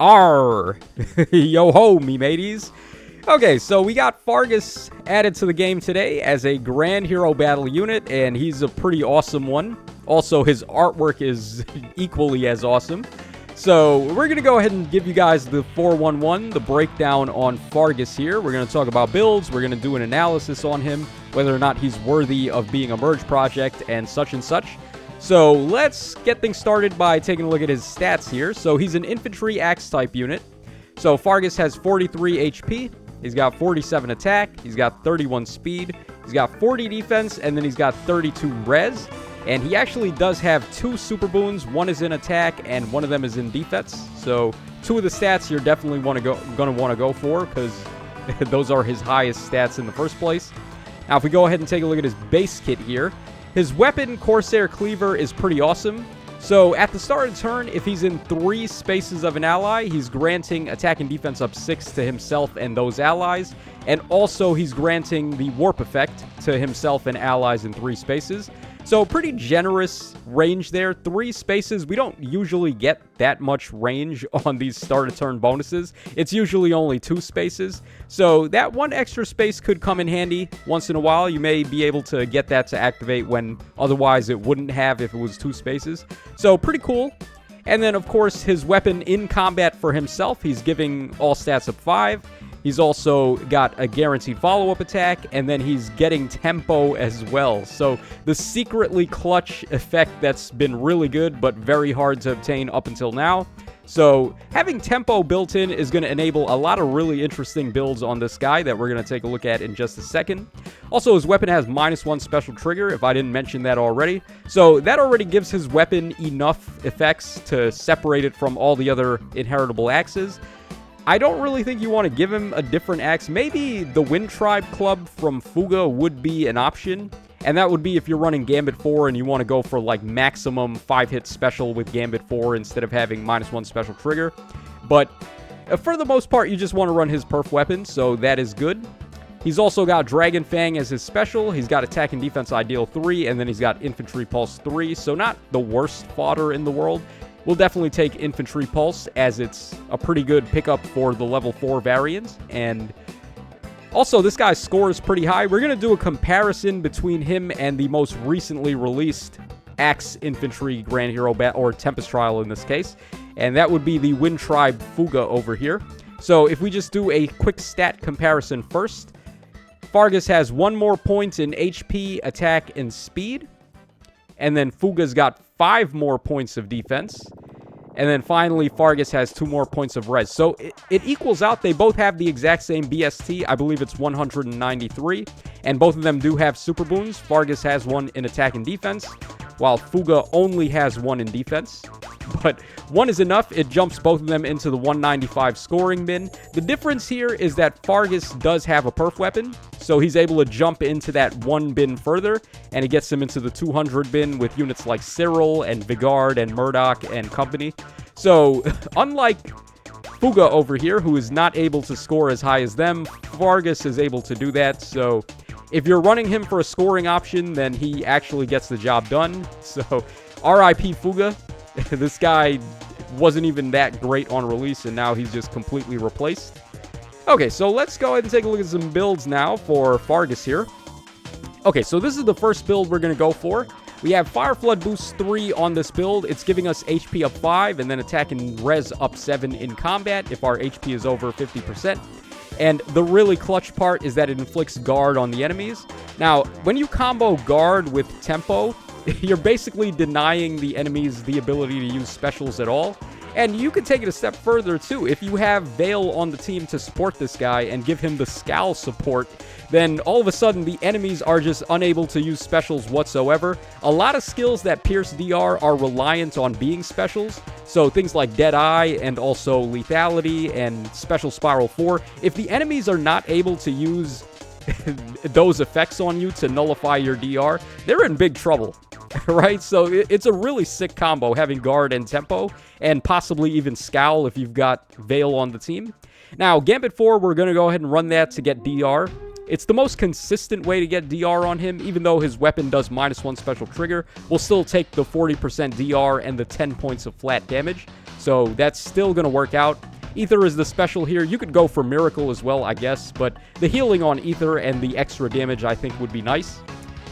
Arr! Yo-ho, me mateys. Okay, so we got Fargus added to the game today as a Grand Hero Battle unit, and he's a pretty awesome one. Also, his artwork is equally as awesome. So, we're going to go ahead and give you guys the 411, the breakdown on Fargus here. We're going to talk about builds, we're going to do an analysis on him, whether or not he's worthy of being a merge project, and such and such. So, let's get things started by taking a look at his stats here. So, he's an infantry axe type unit. So, Fargus has 43 HP. He's got 47 attack, he's got 31 speed, he's got 40 defense, and then he's got 32 res. And he actually does have 2 super boons. One is in attack, and one of them is in defense. So, 2 of the stats you're definitely gonna want to go for, because those are his highest stats in the first place. Now, if we go ahead and take a look at his base kit here, his weapon, Corsair Cleaver, is pretty awesome. So, at the start of the turn, if he's in 3 spaces of an ally, he's granting attack and defense up 6 to himself and those allies. And also, he's granting the warp effect to himself and allies in 3 spaces. So, pretty generous range there. 3 spaces. We don't usually get that much range on these start-of-turn bonuses. It's usually only 2 spaces. So, that 1 extra space could come in handy once in a while. You may be able to get that to activate when otherwise it wouldn't have if it was 2 spaces. So, pretty cool. And then, of course, his weapon in combat for himself, he's giving all stats up 5. He's also got a guaranteed follow-up attack, and then he's getting tempo as well. So the secretly clutch effect that's been really good, but very hard to obtain up until now. So having tempo built in is going to enable a lot of really interesting builds on this guy that we're going to take a look at in just a second. Also, his weapon has -1 special trigger, if I didn't mention that already. So that already gives his weapon enough effects to separate it from all the other inheritable axes. I don't really think you want to give him a different axe. Maybe the Wind Tribe Club from Fuga would be an option. And that would be if you're running Gambit 4 and you want to go for like maximum 5-hit special with Gambit 4 instead of having -1 special trigger. But for the most part, you just want to run his perf weapon, so that is good. He's also got Dragon Fang as his special. He's got Attack and Defense Ideal 3, and then he's got Infantry Pulse 3. So not the worst fodder in the world. We'll definitely take Infantry Pulse, as it's a pretty good pickup for the level 4 variant. And also, this guy's score is pretty high. We're going to do a comparison between him and the most recently released Axe Infantry Grand Hero or Tempest Trial in this case. And that would be the Wind Tribe Fuga over here. So if we just do a quick stat comparison first, Fargus has 1 more point in HP, attack, and speed. And then Fuga's got 5 more points of defense. And then finally, Fargus has 2 more points of res. So it equals out. They both have the exact same BST. I believe it's 193. And both of them do have super boons. Fargus has 1 in attack and defense, while Fuga only has 1 in defense. But 1 is enough. It jumps both of them into the 195 scoring bin. The difference here is that Fargus does have a perf weapon, so he's able to jump into that 1 bin further, and it gets him into the 200 bin with units like Cyril and Vigard and Murdoch and company. So, unlike Fuga over here, who is not able to score as high as them, Fargus is able to do that. So, if you're running him for a scoring option, then he actually gets the job done. So, RIP Fuga. This guy wasn't even that great on release, and now he's just completely replaced. Okay, so let's go ahead and take a look at some builds now for Fargus here. Okay, so this is the first build we're going to go for. We have Fire Flood Boost 3 on this build. It's giving us HP up 5, and then attack and res up 7 in combat if our HP is over 50%. And the really clutch part is that it inflicts guard on the enemies. Now, when you combo guard with tempo, you're basically denying the enemies the ability to use specials at all. And you can take it a step further, too. If you have Veil on the team to support this guy and give him the Scowl support, then all of a sudden the enemies are just unable to use specials whatsoever. A lot of skills that pierce DR are reliant on being specials. So things like Deadeye and also Lethality and Special Spiral 4. If the enemies are not able to use those effects on you to nullify your DR, they're in big trouble. Right? So it's a really sick combo, having guard and tempo, and possibly even Scowl if you've got Veil on the team. Now, Gambit 4, we're going to go ahead and run that to get DR. It's the most consistent way to get DR on him, even though his weapon does -1 special trigger. We'll still take the 40% DR and the 10 points of flat damage. So that's still going to work out. Ether is the special here. You could go for Miracle as well, I guess, but the healing on Ether and the extra damage I think would be nice.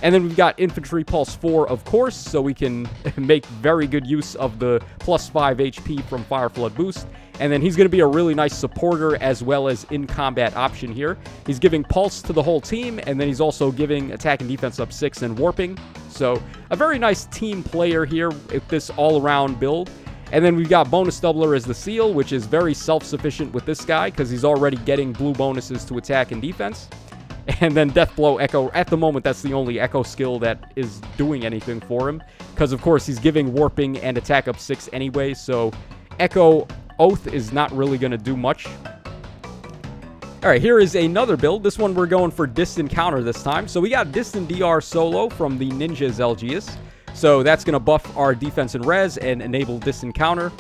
And then we've got Infantry Pulse 4, of course, so we can make very good use of the plus 5 HP from Fire Flood boost. And then he's going to be a really nice supporter as well as in-combat option here. He's giving Pulse to the whole team, and then he's also giving attack and defense up 6 and warping. So a very nice team player here with this all-around build. And then we've got Bonus Doubler as the seal, which is very self-sufficient with this guy because he's already getting blue bonuses to attack and defense. And then Death Blow Echo, at the moment, that's the only Echo skill that is doing anything for him. Because, of course, he's giving warping and attack up 6 anyway, so Echo Oath is not really going to do much. Alright, here is another build. This one we're going for Distant Counter this time. So we got Distant DR Solo from the Ninja Zelgius. So that's going to buff our defense and res and enable Distant Counter.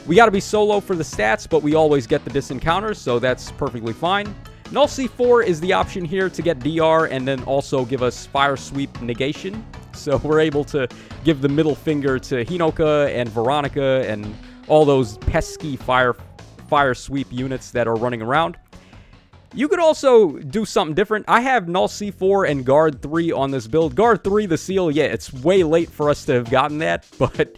We got to be solo for the stats, but we always get the Distant Counters, so that's perfectly fine. Null C4 is the option here to get DR and then also give us Fire Sweep Negation. So we're able to give the middle finger to Hinoka and Veronica and all those pesky fire sweep units that are running around. You could also do something different. I have Null C4 and Guard 3 on this build. Guard 3, the seal, yeah, it's way late for us to have gotten that, but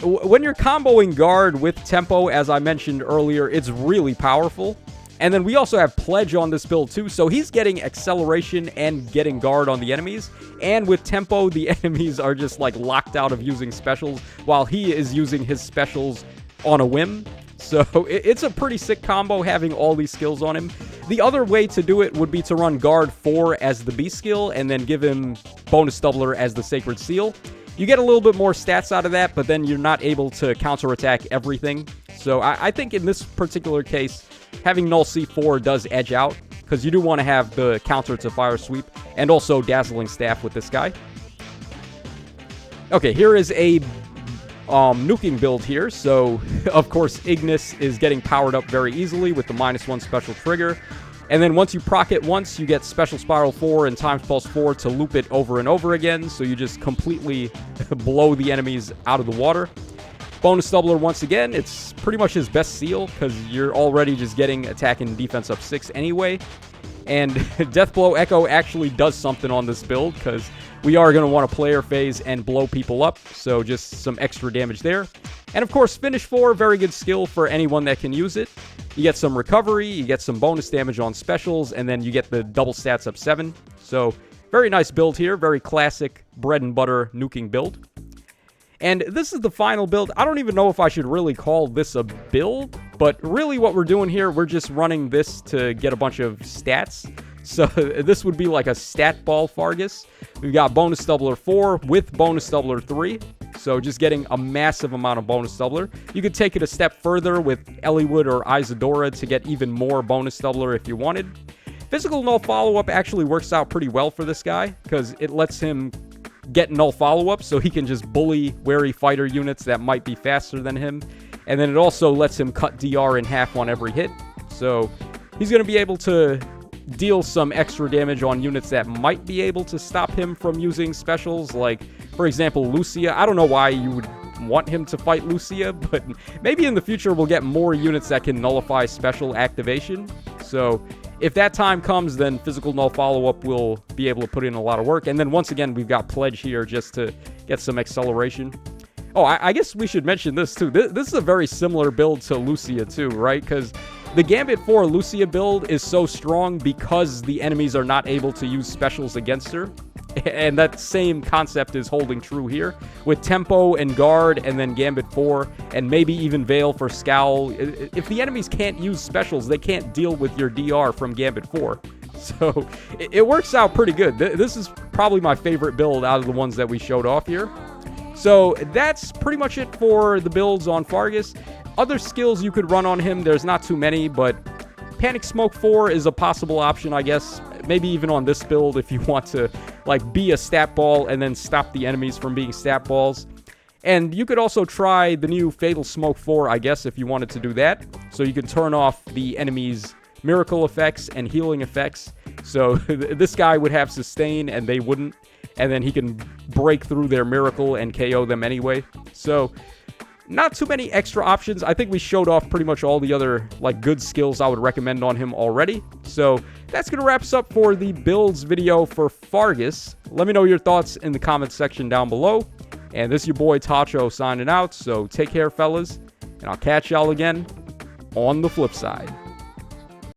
when you're comboing Guard with Tempo, as I mentioned earlier, it's really powerful. And then we also have Pledge on this build too, so he's getting acceleration and getting guard on the enemies. And with Tempo, the enemies are just like locked out of using specials, while he is using his specials on a whim. So it's a pretty sick combo having all these skills on him. The other way to do it would be to run Guard 4 as the B skill, and then give him Bonus Doubler as the Sacred Seal. You get a little bit more stats out of that, but then you're not able to counterattack everything. So I think in this particular case, having Null C4 does edge out, because you do want to have the counter to Fire Sweep, and also Dazzling Staff with this guy. Okay, here is a Nuking build here. So, of course, Ignis is getting powered up very easily with the -1 special trigger. And then once you proc it once, you get Special Spiral 4 and Times Pulse 4 to loop it over and over again, so you just completely blow the enemies out of the water. Bonus Doubler, once again, it's pretty much his best seal, because you're already just getting attack and defense up 6 anyway. And Death Blow Echo actually does something on this build, because we are going to want to player phase and blow people up, so just some extra damage there. And of course, Finish 4, very good skill for anyone that can use it. You get some recovery, you get some bonus damage on specials, and then you get the double stats up 7. So, very nice build here, very classic bread and butter Nuking build. And this is the final build. I don't even know if I should really call this a build, but really what we're doing here, we're just running this to get a bunch of stats. So this would be like a stat ball Fargus. We've got Bonus Doubler 4 with Bonus Doubler 3. So just getting a massive amount of Bonus Doubler. You could take it a step further with Eliwood or Isadora to get even more Bonus Doubler if you wanted. Physical Null Follow-Up actually works out pretty well for this guy, because it lets him get Null Follow-Up, so he can just bully wary fighter units that might be faster than him. And then it also lets him cut DR in half on every hit. So he's going to be able to deal some extra damage on units that might be able to stop him from using specials, like, for example, Lucia. I don't know why you would want him to fight Lucia, but maybe in the future we'll get more units that can nullify special activation. So if that time comes, then Physical Null Follow-Up will be able to put in a lot of work. And then once again, we've got Pledge here just to get some acceleration. Oh, I guess we should mention this too. This is a very similar build to Lucia too, right? Because the Gambit 4 Lucia build is so strong because the enemies are not able to use specials against her. And that same concept is holding true here with Tempo and Guard and then Gambit 4 and maybe even Veil for Scowl. If the enemies can't use specials, they can't deal with your DR from Gambit 4. So it works out pretty good. This is probably my favorite build out of the ones that we showed off here. So that's pretty much it for the builds on Fargus. Other skills you could run on him, there's not too many, but Panic Smoke 4 is a possible option, I guess. Maybe even on this build if you want to, like, be a stat ball and then stop the enemies from being stat balls. And you could also try the new Fatal Smoke 4, I guess, if you wanted to do that. So you can turn off the enemy's miracle effects and healing effects. So this guy would have sustain and they wouldn't. And then he can break through their miracle and KO them anyway. So not too many extra options. I think we showed off pretty much all the other like good skills I would recommend on him already. So that's going to wrap us up for the builds video for Fargus. Let me know your thoughts in the comments section down below. And this is your boy Tacho signing out. So take care, fellas. And I'll catch y'all again on the flip side.